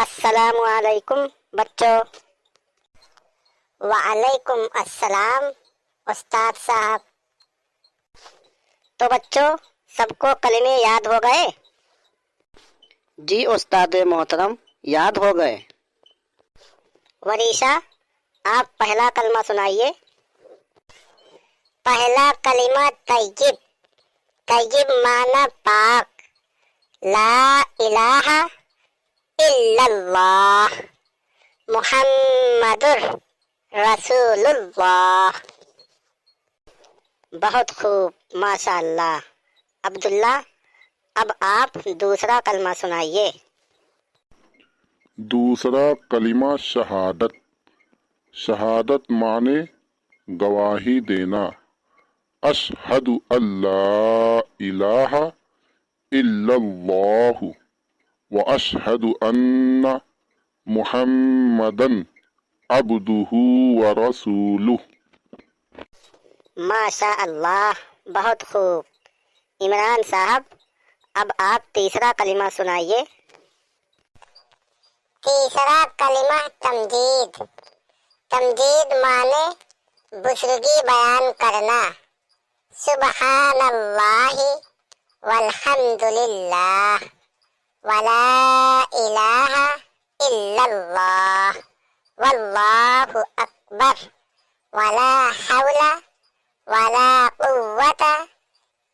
السلام علیکم بچوں۔ وعلیکم السلام استاد صاحب۔ تو بچوں سب کو کلمے یاد ہو گئے؟ جی استاد محترم، یاد ہو گئے۔ وریشا آپ پہلا کلمہ سنائیے۔ پہلا کلمہ طیب۔ طیب معنی پاک۔ لا الہ الا اللہ محمد رسول اللہ۔ بہت خوب، ماشاء اللہ۔ عبداللہ اب آپ دوسرا کلمہ سنائیے۔ دوسرا کلمہ شہادت۔ شہادت معنی گواہی دینا۔ اشہد اللہ الہ الا اللہ واشہد ان محمدن عبدہ ورسولہ۔ ماشاء اللہ، بہت خوب۔ عمران صاحب اب آپ تیسرا کلمہ سنائیے۔ تیسرا کلمہ تمجید۔ تمجید معنی بزرگی بیان کرنا۔ سبحان اللہ والحمد للہ ولا الہ الا اللہ واللہ اکبر ولا حول ولا قوة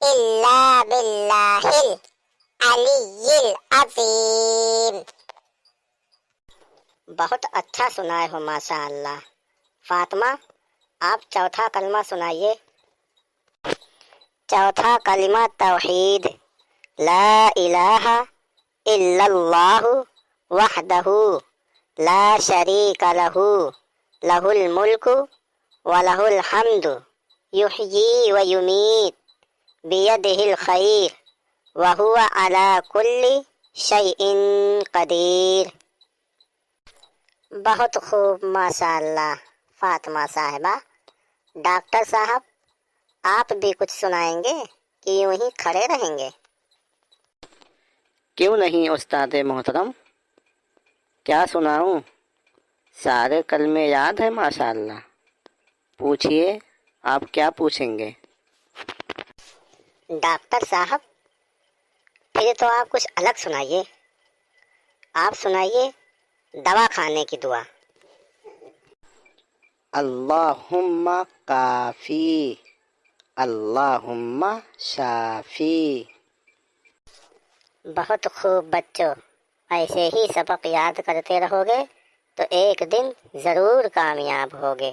الا باللہ العلی العظیم۔ بہت اچھا سنائے ہو، ماشاء اللہ۔ فاطمہ آپ چوتھا کلمہ سنائیے۔ چوتھا کلمہ توحید۔ لا الہ الا اللہ وحدہ لا شریک لہ لہ الملک ولہ الحمد یحیی ویمیت بیدہ الخیر وہو علی کل شیء قدیر۔ بہت خوب، ماشاء اللہ۔ فاطمہ صاحبہ، ڈاکٹر صاحب آپ بھی کچھ سنائیں گے کہ یوں ہی کھڑے رہیں گے؟ کیوں نہیں استاد محترم، کیا سناؤں؟ سارے کلمے یاد ہیں ماشاء اللہ۔ پوچھئے، آپ کیا پوچھیں گے؟ ڈاکٹر صاحب پھر تو آپ کچھ الگ سنائیے۔ آپ سنائیے دوا کھانے کی دعا۔ اللہم کافی اللہم شافی۔ بہت خوب بچوں، ایسے ہی سبق یاد کرتے رہو گے تو ایک دن ضرور کامیاب ہوگے۔